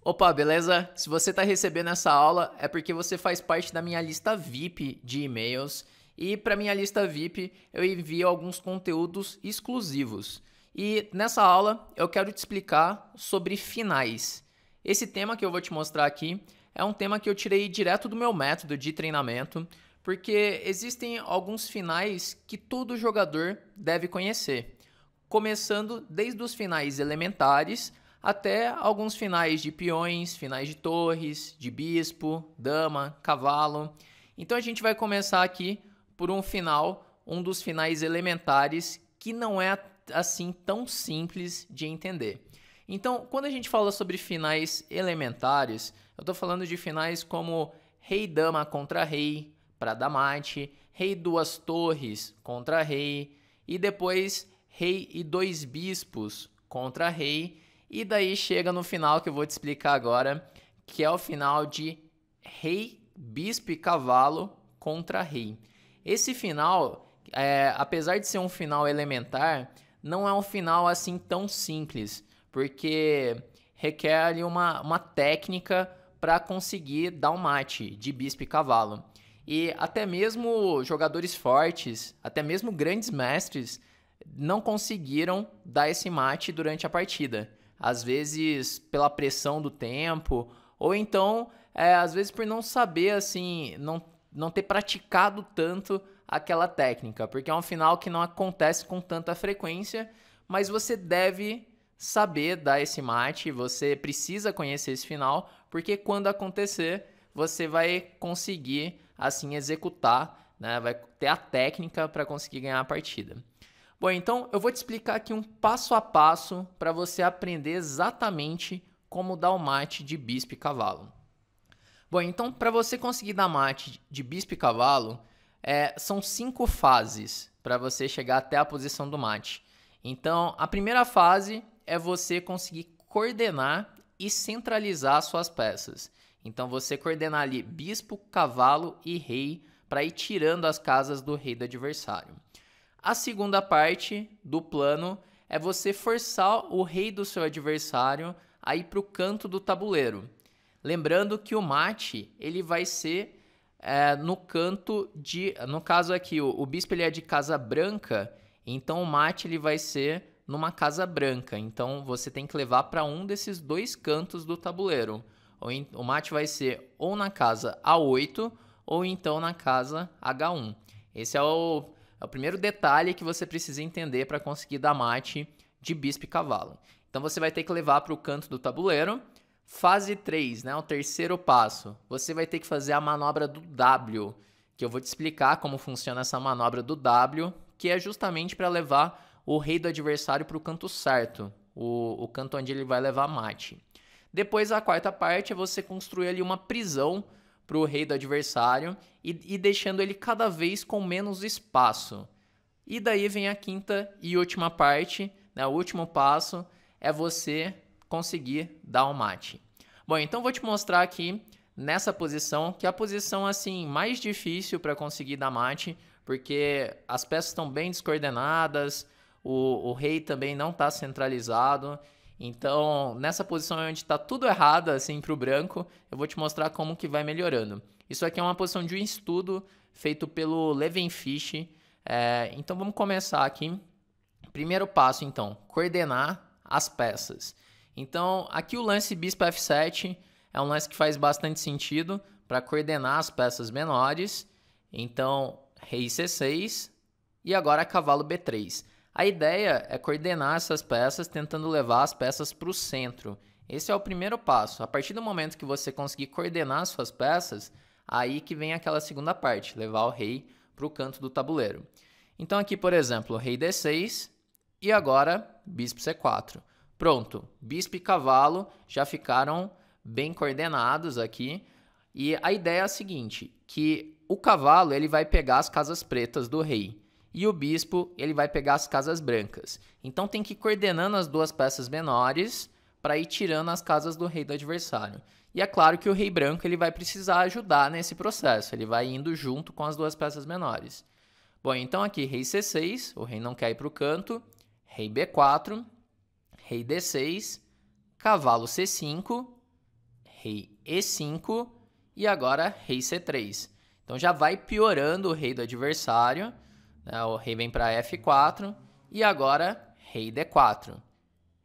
Opa, beleza? Se você está recebendo essa aula é porque você faz parte da minha lista VIP de e-mails e para minha lista VIP eu envio alguns conteúdos exclusivos. E nessa aula eu quero te explicar sobre finais. Esse tema que eu vou te mostrar aqui é um tema que eu tirei direto do meu método de treinamento, porque existem alguns finais que todo jogador deve conhecer, começando desde os finais elementares até alguns finais de peões, finais de torres, de bispo, dama, cavalo. Então a gente vai começar aqui por um dos finais elementares que não é assim tão simples de entender. Então, quando a gente fala sobre finais elementares, eu estou falando de finais como rei dama contra rei para dar mate, rei duas torres contra rei e depois rei e dois bispos contra rei. E daí chega no final que eu vou te explicar agora, que é o final de rei, bispo e cavalo contra rei. Esse final, apesar de ser um final elementar, não é um final assim tão simples, porque requer ali uma técnica para conseguir dar um mate de bispo e cavalo. E até mesmo jogadores fortes, até mesmo grandes mestres, não conseguiram dar esse mate durante a partida. Às vezes pela pressão do tempo, ou então, às vezes por não saber, assim, não ter praticado tanto aquela técnica, porque é um final que não acontece com tanta frequência, mas você deve saber dar esse mate, você precisa conhecer esse final, porque quando acontecer, você vai conseguir, assim, executar, né? Vai ter a técnica para conseguir ganhar a partida. Bom, então eu vou te explicar aqui um passo a passo para você aprender exatamente como dar o mate de bispo e cavalo. Bom, então para você conseguir dar mate de bispo e cavalo, são 5 fases para você chegar até a posição do mate. Então, a primeira fase é você conseguir coordenar e centralizar suas peças. Então, você coordenar ali bispo, cavalo e rei para ir tirando as casas do rei do adversário. A segunda parte do plano é você forçar o rei do seu adversário a ir para o canto do tabuleiro. Lembrando que o mate ele vai ser no canto de... No caso aqui, o bispo ele é de casa branca, então o mate ele vai ser numa casa branca. Então você tem que levar para um desses dois cantos do tabuleiro. O mate vai ser ou na casa A8 ou então na casa H1. Esse é o primeiro detalhe que você precisa entender para conseguir dar mate de bispo e cavalo. Então você vai ter que levar para o canto do tabuleiro. Fase 3, né, o terceiro passo, você vai ter que fazer a manobra do W, que eu vou te explicar como funciona essa manobra do W, que é justamente para levar o rei do adversário para o canto certo, o canto onde ele vai levar mate. Depois a quarta parte é você construir ali uma prisão para o rei do adversário e deixando ele cada vez com menos espaço. E daí vem a quinta e última parte, né? O último passo é você conseguir dar um mate. Bom, então vou te mostrar aqui nessa posição, que é a posição assim mais difícil para conseguir dar mate, porque as peças estão bem descoordenadas, o rei também não está centralizado. Então, nessa posição onde está tudo errado, assim, para o branco, eu vou te mostrar como que vai melhorando. Isso aqui é uma posição de um estudo feito pelo Levenfish. Então, vamos começar aqui. Primeiro passo, então, coordenar as peças. Então, aqui o lance bispo F7 é um lance que faz bastante sentido para coordenar as peças menores. Então, rei C6 e agora cavalo B3. A ideia é coordenar essas peças, tentando levar as peças para o centro. Esse é o primeiro passo. A partir do momento que você conseguir coordenar suas peças, aí que vem aquela segunda parte, levar o rei para o canto do tabuleiro. Então aqui, por exemplo, rei D6 e agora bispo C4. Pronto, bispo e cavalo já ficaram bem coordenados aqui. E a ideia é a seguinte, que o cavalo ele vai pegar as casas pretas do rei. E o bispo ele vai pegar as casas brancas. Então tem que ir coordenando as duas peças menores para ir tirando as casas do rei do adversário. E é claro que o rei branco ele vai precisar ajudar nesse processo. Ele vai indo junto com as duas peças menores. Bom, então aqui rei C6, o rei não quer ir para o canto. Rei B4, rei D6, cavalo C5 rei E5 e agora rei C3. Então já vai piorando o rei do adversário, né? O rei vem para F4 e agora rei D4,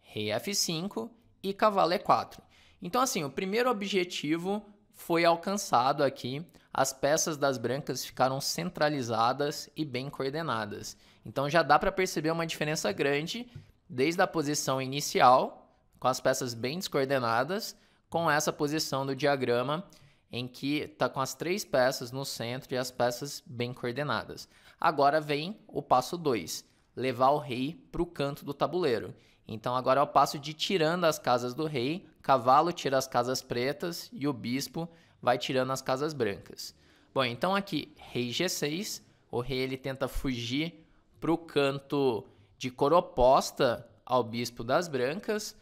rei F5 e cavalo E4. Então assim, o primeiro objetivo foi alcançado aqui, as peças das brancas ficaram centralizadas e bem coordenadas. Então já dá para perceber uma diferença grande desde a posição inicial, com as peças bem descoordenadas, com essa posição do diagrama em que está com as 3 peças no centro e as peças bem coordenadas. Agora vem o passo 2, levar o rei para o canto do tabuleiro. Então agora é o passo de tirando as casas do rei, cavalo tira as casas pretas e o bispo vai tirando as casas brancas. Bom, então aqui rei G6, o rei ele tenta fugir para o canto de cor oposta ao bispo das brancas.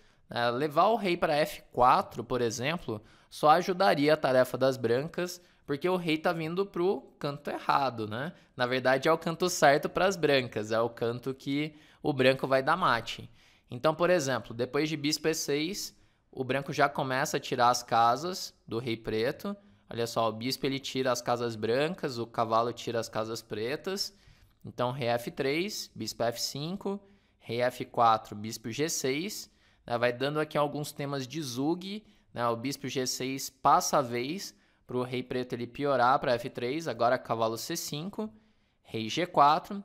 Levar o rei para F4, por exemplo, só ajudaria a tarefa das brancas, porque o rei está vindo para o canto errado, né? Na verdade é o canto certo para as brancas, é o canto que o branco vai dar mate. Então, por exemplo, depois de bispo E6, o branco já começa a tirar as casas do rei preto. Olha só, o bispo ele tira as casas brancas, o cavalo tira as casas pretas. Então, rei F3, bispo F5, rei F4, bispo G6. Vai dando aqui alguns temas de Zug. O bispo G6 passa a vez para o rei preto ele piorar para F3. Agora cavalo C5, rei G4,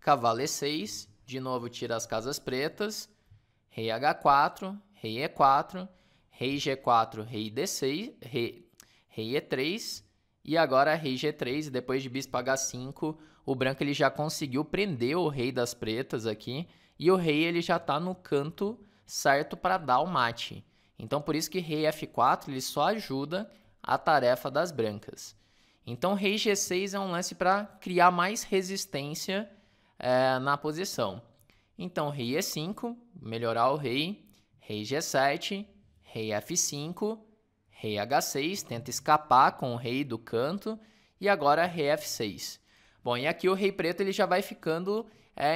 cavalo E6. De novo tira as casas pretas, rei H4, rei E4, rei G4, rei D6, rei E3 e agora rei G3. Depois de bispo H5, o branco ele já conseguiu prender o rei das pretas aqui e o rei ele já está no canto certo para dar o mate. Então por isso que rei F4 ele só ajuda a tarefa das brancas. Então rei G6 é um lance para criar mais resistência na posição. Então, rei E5, melhorar o rei, rei G7, rei F5, rei H6, tenta escapar com o rei do canto, e agora rei F6. Bom, e aqui o rei preto ele já vai ficando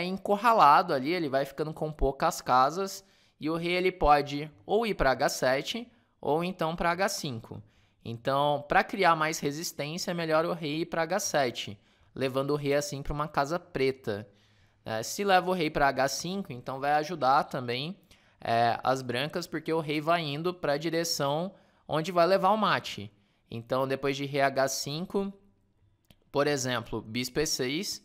encurralado ali, ele vai ficando com poucas casas, e o rei ele pode ou ir para H7 ou então para H5. Então, para criar mais resistência, é melhor o rei ir para H7, levando o rei assim para uma casa preta. Se leva o rei para H5, então vai ajudar também as brancas, porque o rei vai indo para a direção onde vai levar o mate. Então, depois de rei H5, por exemplo, bispo E6,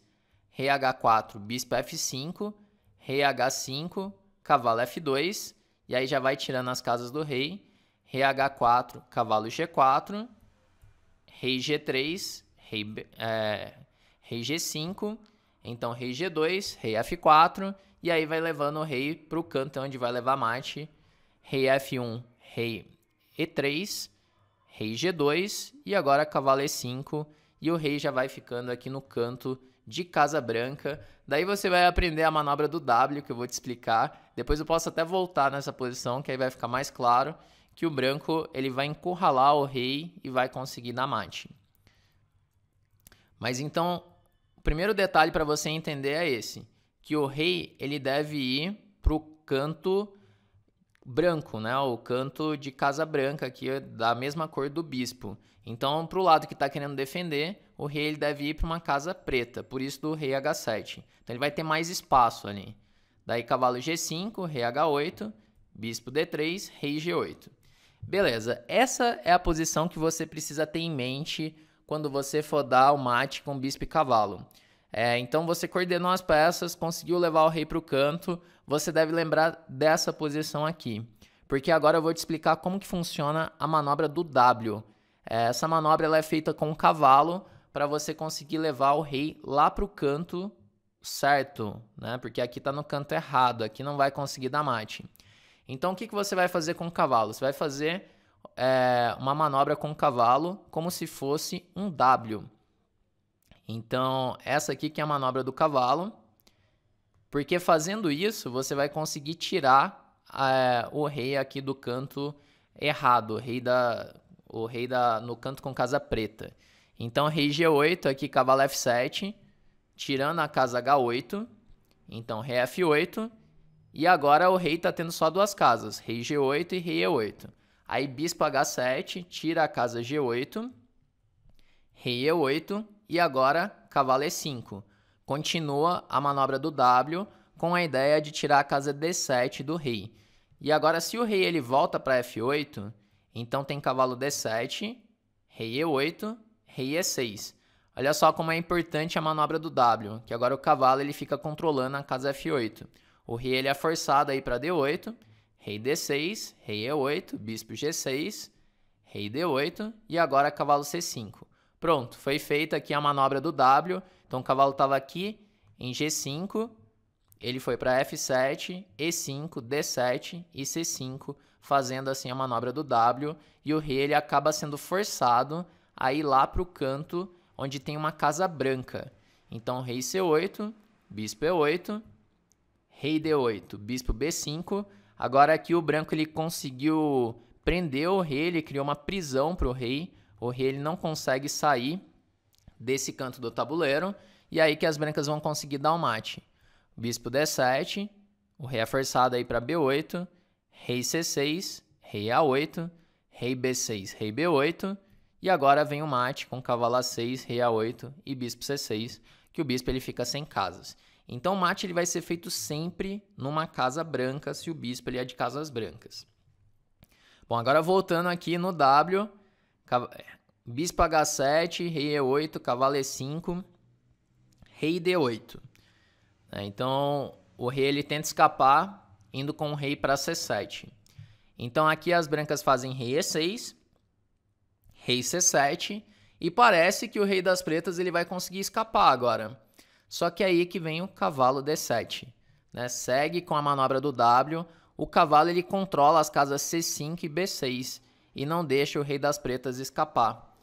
rei H4, bispo F5, rei H5, cavalo F2, e aí já vai tirando as casas do rei, rei H4, cavalo G4, rei G3, rei G5, então rei G2, rei F4, e aí vai levando o rei para o canto onde vai levar mate, rei F1, rei E3, rei G2, e agora cavalo E5, e o rei já vai ficando aqui no canto de casa branca. Daí você vai aprender a manobra do W, que eu vou te explicar. Depois eu posso até voltar nessa posição, que aí vai ficar mais claro que o branco ele vai encurralar o rei e vai conseguir dar mate. Mas então, o primeiro detalhe para você entender é esse, que o rei ele deve ir para o canto branco, né? O canto de casa branca, que é da mesma cor do bispo. Então, para o lado que está querendo defender, o rei ele deve ir para uma casa preta, por isso do rei H7. Então, ele vai ter mais espaço ali. Daí, cavalo G5, rei H8, bispo D3, rei G8. Beleza, essa é a posição que você precisa ter em mente quando você for dar o mate com bispo e cavalo. Então, você coordenou as peças, conseguiu levar o rei para o canto, você deve lembrar dessa posição aqui. Porque agora eu vou te explicar como que funciona a manobra do W. Essa manobra ela é feita com o cavalo para você conseguir levar o rei lá para o canto certo, né? Porque aqui está no canto errado, aqui não vai conseguir dar mate. Então, o que você vai fazer com o cavalo? Você vai fazer uma manobra com o cavalo como se fosse um W. Então, essa aqui que é a manobra do cavalo, porque fazendo isso, você vai conseguir tirar o rei aqui do canto errado, o rei no canto com casa preta. Então, rei G8, aqui cavalo F7, tirando a casa H8, então rei F8, e agora o rei está tendo só duas casas, rei G8 e rei E8. Aí bispo H7, tira a casa G8, rei E8 e agora cavalo E5. Continua a manobra do W com a ideia de tirar a casa D7 do rei. E agora se o rei ele volta para F8, então tem cavalo D7, rei E8, rei E6. Olha só como é importante a manobra do W, que agora o cavalo ele fica controlando a casa F8. O rei ele é forçado aí para D8, rei D6, rei E8, bispo G6, rei D8 e agora cavalo C5. Pronto, foi feita aqui a manobra do W. Então o cavalo estava aqui em G5, ele foi para F7, E5, D7 e C5, fazendo assim a manobra do W. E o rei ele acaba sendo forçado a ir lá para o canto onde tem uma casa branca. Então rei C8, bispo E8, rei D8, bispo B5. Agora aqui o branco ele conseguiu prender o rei, ele criou uma prisão para o rei. O rei ele não consegue sair desse canto do tabuleiro. E aí que as brancas vão conseguir dar o mate. Bispo D7, o rei é forçado aí para B8, rei C6, rei A8, rei B6, rei B8. E agora vem o mate com cavalo A6, rei A8 e bispo C6, que o bispo ele fica sem casas. Então o mate ele vai ser feito sempre numa casa branca, se o bispo ele é de casas brancas. Bom, agora voltando aqui no W, bispo H7, rei E8, cavalo E5, rei D8. Então o rei ele tenta escapar indo com o rei para C7. Então aqui as brancas fazem rei E6, rei C7 e parece que o rei das pretas ele vai conseguir escapar agora. Só que aí que vem o cavalo D7, né? Segue com a manobra do W, o cavalo ele controla as casas C5 e B6 e não deixa o rei das pretas escapar.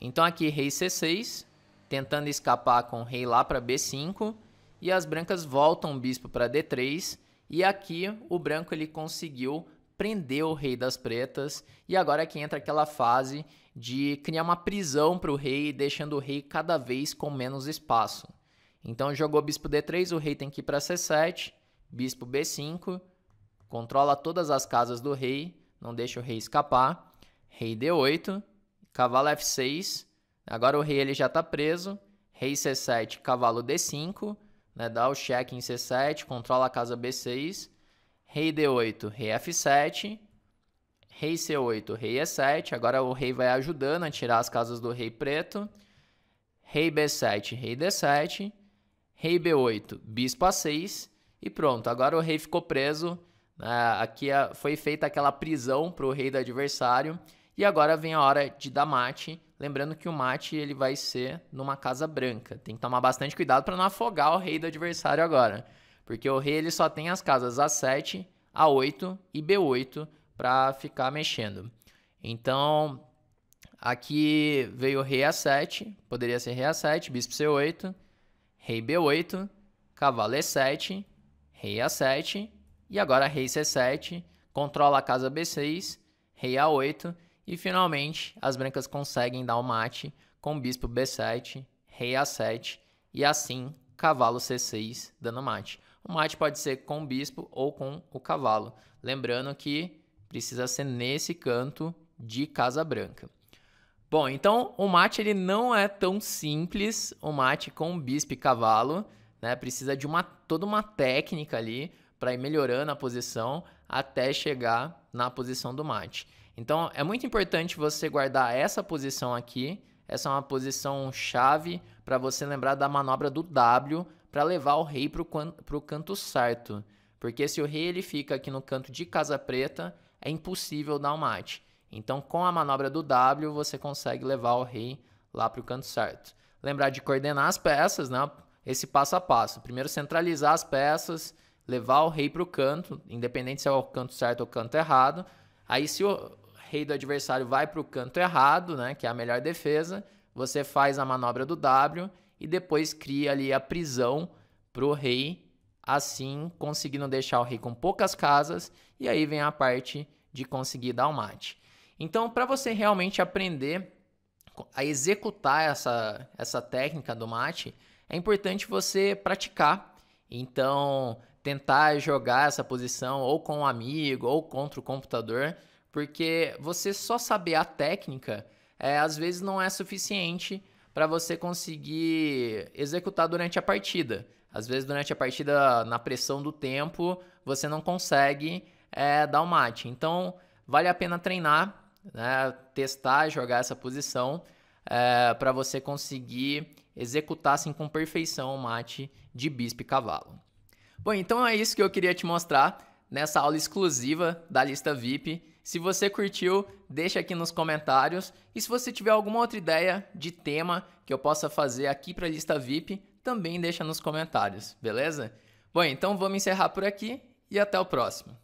Então aqui rei C6, tentando escapar com o rei lá para B5 e as brancas voltam o bispo para D3 e aqui o branco ele conseguiu prender o rei das pretas e agora aqui entra aquela fase de criar uma prisão para o rei, deixando o rei cada vez com menos espaço. Então jogou bispo D3, o rei tem que ir para C7, bispo B5, controla todas as casas do rei, não deixa o rei escapar, rei D8, cavalo F6, agora o rei ele já está preso, rei C7, cavalo D5, né, dá o cheque em C7, controla a casa B6, rei D8, rei F7, rei C8, rei E7, agora o rei vai ajudando a tirar as casas do rei preto, rei B7, rei D7, rei B8, bispo A6 e pronto, agora o rei ficou preso, aqui foi feita aquela prisão para o rei do adversário e agora vem a hora de dar mate, lembrando que o mate ele vai ser numa casa branca, tem que tomar bastante cuidado para não afogar o rei do adversário agora, porque o rei ele só tem as casas A7, A8 e B8 para ficar mexendo. Então aqui veio o rei A7, poderia ser rei A7, bispo C8, rei B8, cavalo E7, rei A7 e agora rei C7, controla a casa B6, rei A8 e finalmente as brancas conseguem dar o mate com bispo B7, rei A7 e assim cavalo C6 dando mate. O mate pode ser com o bispo ou com o cavalo, lembrando que precisa ser nesse canto de casa branca. Bom, então o mate ele não é tão simples, o mate com bispo e cavalo, né? Precisa de toda uma técnica ali para ir melhorando a posição até chegar na posição do mate. Então é muito importante você guardar essa posição aqui, essa é uma posição chave para você lembrar da manobra do W para levar o rei para o canto certo, porque se o rei ele fica aqui no canto de casa preta, é impossível dar o mate. Então, com a manobra do W, você consegue levar o rei lá para o canto certo. Lembrar de coordenar as peças, né? Esse passo a passo. Primeiro, centralizar as peças, levar o rei para o canto, independente se é o canto certo ou o canto errado. Aí, se o rei do adversário vai para o canto errado, né? Que é a melhor defesa, você faz a manobra do W e depois cria ali a prisão para o rei, assim conseguindo deixar o rei com poucas casas. E aí vem a parte de conseguir dar o mate. Então, para você realmente aprender a executar essa técnica do mate, é importante você praticar. Então, tentar jogar essa posição ou com um amigo ou contra o computador, porque você só saber a técnica, às vezes não é suficiente para você conseguir executar durante a partida. Às vezes durante a partida, na pressão do tempo, você não consegue dar o mate. Então, vale a pena treinar, né, testar, jogar essa posição para você conseguir executar assim, com perfeição o mate de bispo e cavalo. Bom, então é isso que eu queria te mostrar nessa aula exclusiva da lista VIP. Se você curtiu, deixa aqui nos comentários. E se você tiver alguma outra ideia de tema que eu possa fazer aqui para a lista VIP, também deixa nos comentários, beleza? Bom, então vamos encerrar por aqui e até o próximo.